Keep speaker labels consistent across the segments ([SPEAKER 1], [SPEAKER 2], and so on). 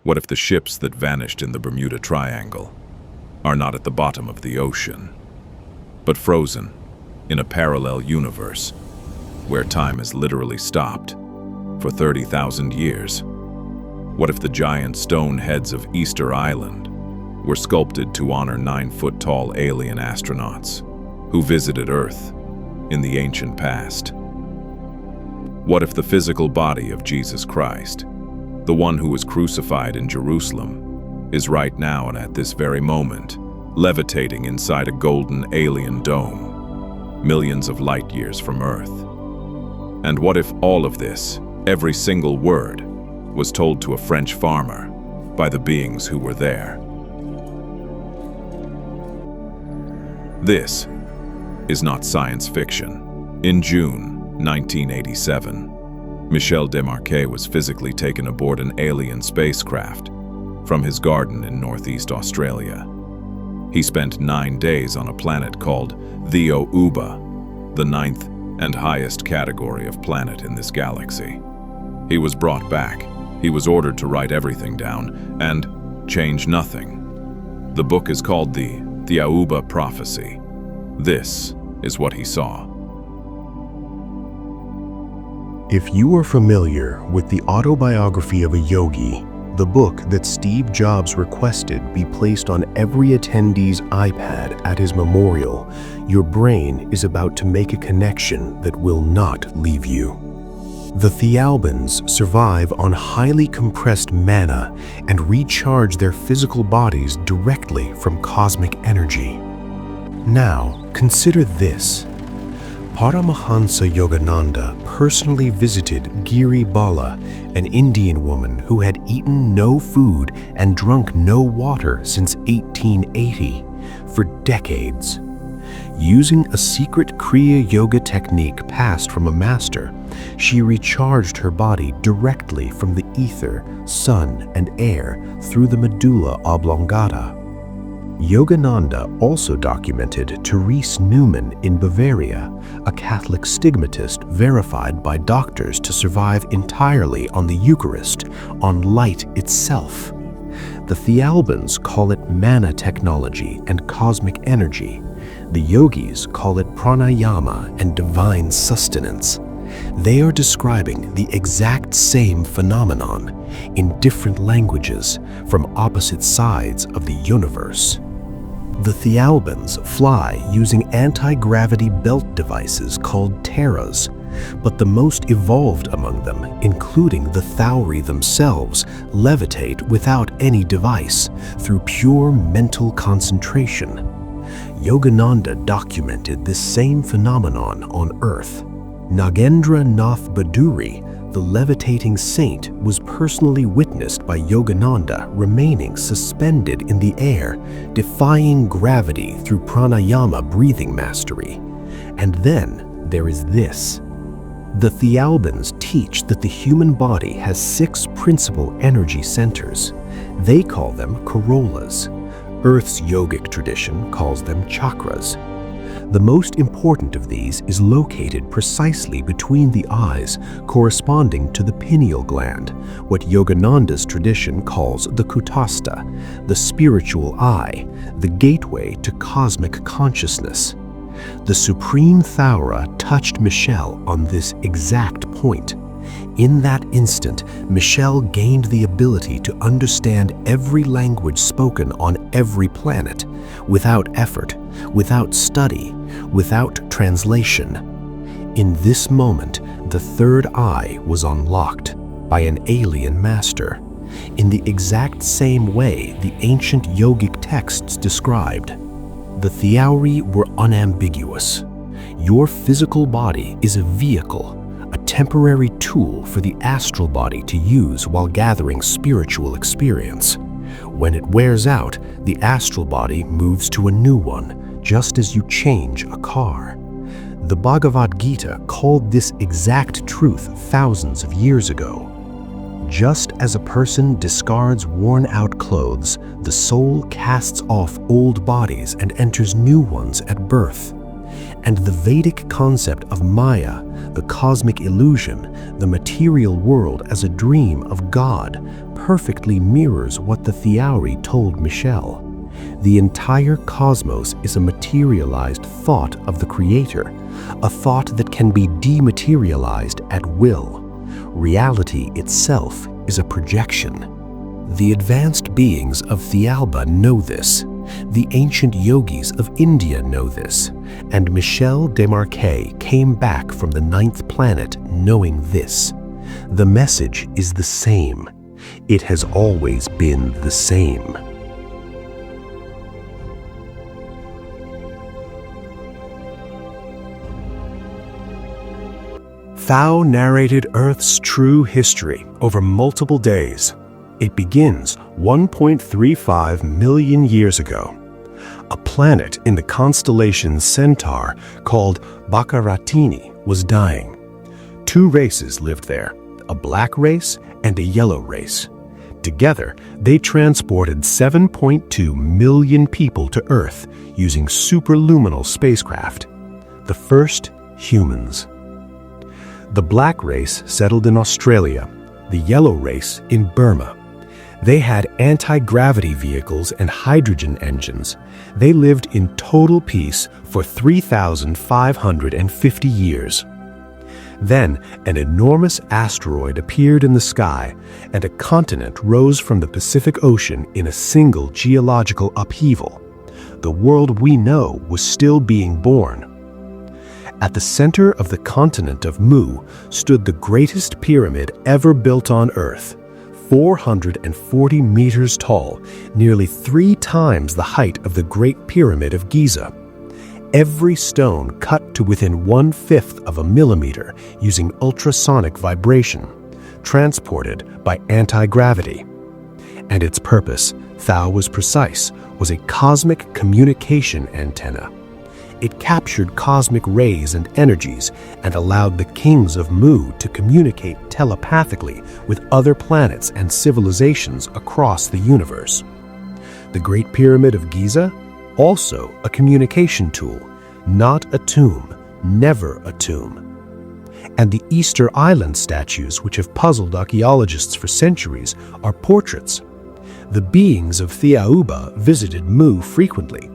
[SPEAKER 1] What if the ships that vanished in the Bermuda Triangle are not at the bottom of the ocean, but frozen in a parallel universe where time has literally stopped for 30,000 years? What if the giant stone heads of Easter Island were sculpted to honor 9-foot-tall alien astronauts who visited Earth in the ancient past? What if the physical body of Jesus Christ, the one who was crucified in Jerusalem, is right now and at this very moment levitating inside a golden alien dome, millions of light years from Earth? And what if all of this, every single word, was told to a French farmer by the beings who were there? This is not science fiction. In June 1987, Michel Desmarquet was physically taken aboard an alien spacecraft from his garden in northeast Australia. He spent 9 days on a planet called Thiaoouba, the 9th and highest category of planet in this galaxy. He was brought back. He was ordered to write everything down and change nothing. The book is called the Thiaoouba Prophecy. This is what he saw.
[SPEAKER 2] If you are familiar with the autobiography of a yogi, the book that Steve Jobs requested be placed on every attendee's iPad at his memorial, your brain is about to make a connection that will not leave you. The Thiaoubans survive on highly compressed mana and recharge their physical bodies directly from cosmic energy. Now, consider this. Paramahansa Yogananda personally visited Giri Bala, an Indian woman who had eaten no food and drunk no water since 1880, for decades. Using a secret Kriya Yoga technique passed from a master, she recharged her body directly from the ether, sun, and air through the medulla oblongata. Yogananda also documented Therese Newman in Bavaria, a Catholic stigmatist verified by doctors to survive entirely on the Eucharist, on light itself. The Thiaoubans call it mana technology and cosmic energy. The yogis call it pranayama and divine sustenance. They are describing the exact same phenomenon in different languages from opposite sides of the universe. The Thiaoubans fly using anti-gravity belt devices called terras, but the most evolved among them, including the Thaori themselves, levitate without any device through pure mental concentration. Yogananda documented this same phenomenon on Earth. Nagendra Nath Baduri, the levitating saint, was personally witnessed by Yogananda remaining suspended in the air, defying gravity through pranayama breathing mastery. And then there is this. The Thiaoubans teach that the human body has 6 principal energy centers. They call them corollas. Earth's yogic tradition calls them chakras. The most important of these is located precisely between the eyes, corresponding to the pineal gland, what Yogananda's tradition calls the kutastha, the spiritual eye, the gateway to cosmic consciousness. The Supreme Thaora touched Michel on this exact point. In that instant, Michel gained the ability to understand every language spoken on every planet, without effort, without study, without translation. In this moment, the third eye was unlocked by an alien master, in the exact same way the ancient yogic texts described. The Thaori were unambiguous. Your physical body is a vehicle, a temporary tool for the astral body to use while gathering spiritual experience. When it wears out, the astral body moves to a new one, just as you change a car. The Bhagavad Gita called this exact truth thousands of years ago. Just as a person discards worn-out clothes, the soul casts off old bodies and enters new ones at birth. And the Vedic concept of Maya, the cosmic illusion, the material world as a dream of God, perfectly mirrors what the Thaori told Michel. The entire cosmos is a materialized thought of the Creator, a thought that can be dematerialized at will. Reality itself is a projection. The advanced beings of Thiaoouba know this. The ancient yogis of India know this. And Michel Desmarquet came back from the 9th planet knowing this. The message is the same. It has always been the same. Thao narrated Earth's true history over multiple days. It begins 1.35 million years ago. A planet in the constellation Centaur called Baccaratini was dying. 2 races lived there, a black race and a yellow race. Together, they transported 7.2 million people to Earth using superluminal spacecraft. The first humans. The black race settled in Australia, the yellow race in Burma. They had anti-gravity vehicles and hydrogen engines. They lived in total peace for 3,550 years. Then, an enormous asteroid appeared in the sky, and a continent rose from the Pacific Ocean in a single geological upheaval. The world we know was still being born. At the center of the continent of Mu stood the greatest pyramid ever built on Earth, 440 meters tall, nearly 3 times the height of the Great Pyramid of Giza. Every stone cut to within 1/5 of a millimeter using ultrasonic vibration, transported by anti-gravity. And its purpose, Thao was precise, was a cosmic communication antenna. It captured cosmic rays and energies and allowed the kings of Mu to communicate telepathically with other planets and civilizations across the universe. The Great Pyramid of Giza, also a communication tool, not a tomb, never a tomb. And the Easter Island statues, which have puzzled archaeologists for centuries, are portraits. The beings of Thiaoouba visited Mu frequently.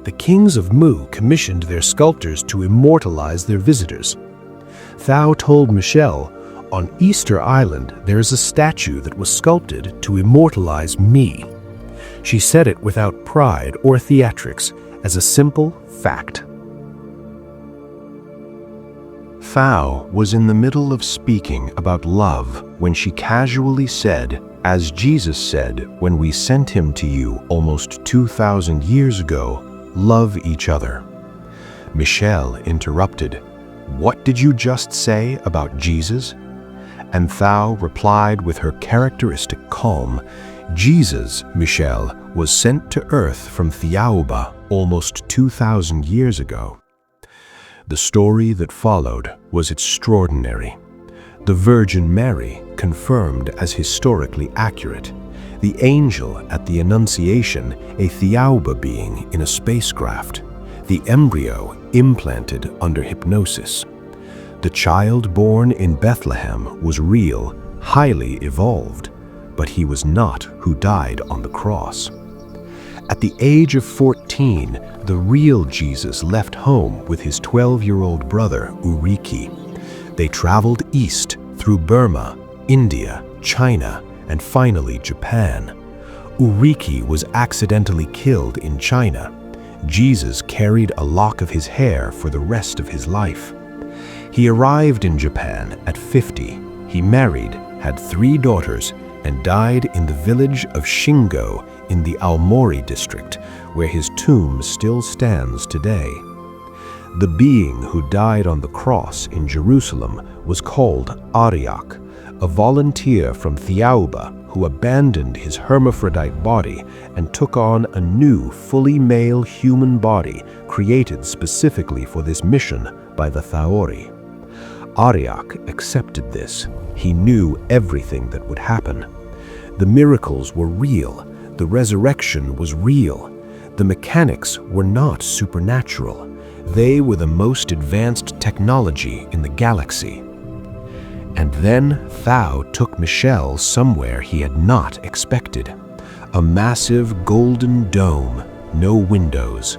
[SPEAKER 2] The kings of Mu commissioned their sculptors to immortalize their visitors. Thao told Michel, "On Easter Island there is a statue that was sculpted to immortalize me." She said it without pride or theatrics, as a simple fact. Thao was in the middle of speaking about love when she casually said, "As Jesus said when we sent him to you almost 2,000 years ago, love each other." Michel interrupted, "What did you just say about Jesus?" And Thao replied with her characteristic calm, "Jesus, Michel, was sent to Earth from Thiaoouba almost 2,000 years ago." The story that followed was extraordinary. The Virgin Mary, confirmed as historically accurate. The angel at the Annunciation, a Thiaoouba being in a spacecraft. The embryo implanted under hypnosis. The child born in Bethlehem was real, highly evolved, but he was not who died on the cross. At the age of 14, the real Jesus left home with his 12-year-old brother, Uriki. They traveled east through Burma, India, China, and finally Japan. Uriki was accidentally killed in China. Jesus carried a lock of his hair for the rest of his life. He arrived in Japan at 50. He married, had 3 daughters, and died in the village of Shingo in the Aomori district, where his tomb still stands today. The being who died on the cross in Jerusalem was called Aryak, a volunteer from Thiaoouba who abandoned his hermaphrodite body and took on a new, fully male human body created specifically for this mission by the Thaori. Aryak accepted this. He knew everything that would happen. The miracles were real. The resurrection was real. The mechanics were not supernatural. They were the most advanced technology in the galaxy. And then Thao took Michel somewhere he had not expected. A massive golden dome, no windows.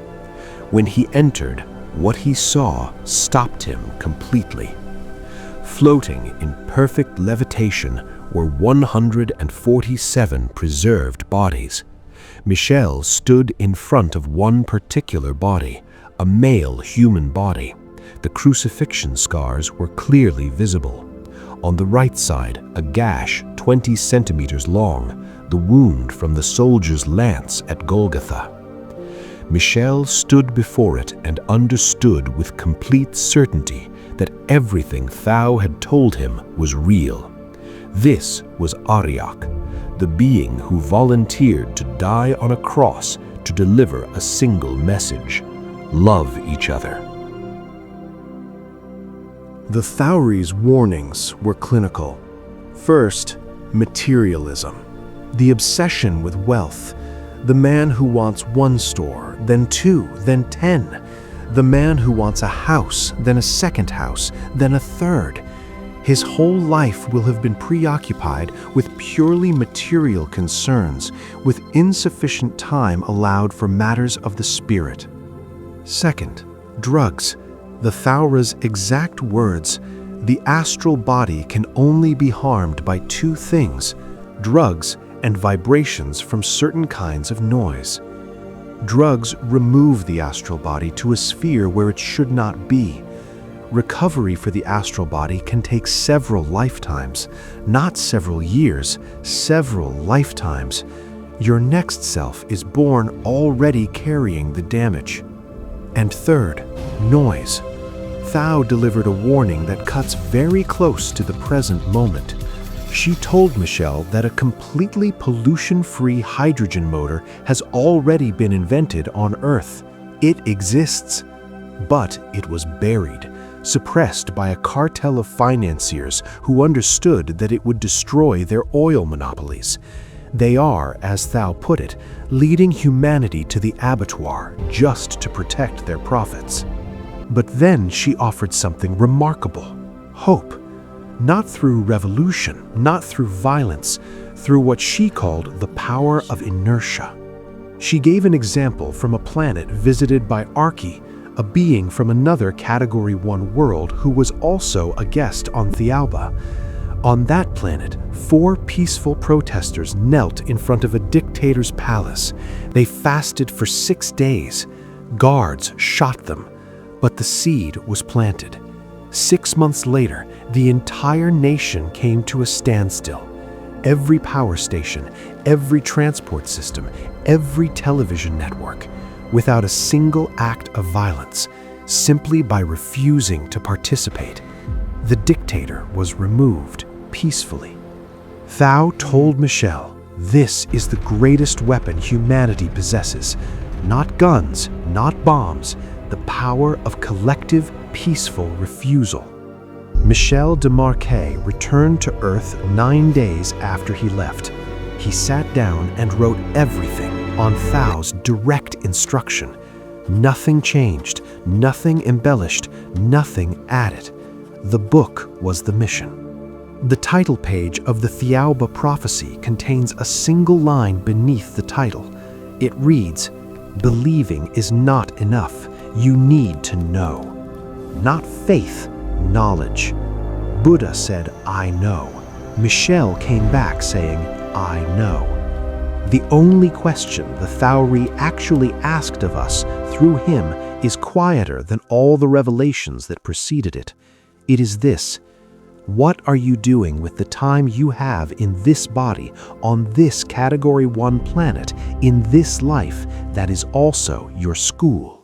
[SPEAKER 2] When he entered, what he saw stopped him completely. Floating in perfect levitation were 147 preserved bodies. Michel stood in front of one particular body, a male human body. The crucifixion scars were clearly visible. On the right side, a gash 20 centimeters long, the wound from the soldier's lance at Golgotha. Michel stood before it and understood with complete certainty that everything Thao had told him was real. This was Ariak, the being who volunteered to die on a cross to deliver a single message: love each other.
[SPEAKER 3] The Thaori's warnings were clinical. First, materialism. The obsession with wealth. The man who wants one store, then 2, then 10. The man who wants a house, then a second house, then a third. His whole life will have been preoccupied with purely material concerns, with insufficient time allowed for matters of the spirit. Second, drugs. The Thaora's exact words: the astral body can only be harmed by 2 things: drugs and vibrations from certain kinds of noise. Drugs remove the astral body to a sphere where it should not be. Recovery for the astral body can take several lifetimes, not several years, several lifetimes. Your next self is born already carrying the damage. And third, noise. Thao delivered a warning that cuts very close to the present moment. She told Michel that a completely pollution-free hydrogen motor has already been invented on Earth. It exists, but it was buried, suppressed by a cartel of financiers who understood that it would destroy their oil monopolies. They are, as Thao put it, leading humanity to the abattoir just to protect their profits. But then she offered something remarkable: hope. Not through revolution, not through violence, through what she called the power of inertia. She gave an example from a planet visited by Arki, a being from another Category 1 world who was also a guest on Thiaoouba. On that planet, 4 peaceful protesters knelt in front of a dictator's palace. They fasted for 6 days. Guards shot them, but the seed was planted. 6 months later, the entire nation came to a standstill. Every power station, every transport system, every television network, without a single act of violence, simply by refusing to participate. The dictator was removed peacefully. Thao told Michel, this is the greatest weapon humanity possesses. Not guns, not bombs, the power of collective, peaceful refusal. Michel Desmarquet returned to Earth 9 days after he left. He sat down and wrote everything on Thao's direct instruction. Nothing changed, nothing embellished, nothing added. The book was the mission. The title page of the Thiaoouba Prophecy contains a single line beneath the title. It reads, "Believing is not enough. You need to know." Not faith, knowledge. Buddha said, "I know." Michel came back saying, "I know." The only question the Thaori actually asked of us through him is quieter than all the revelations that preceded it. It is this: what are you doing with the time you have in this body, on this Category 1 planet, in this life that is also your school?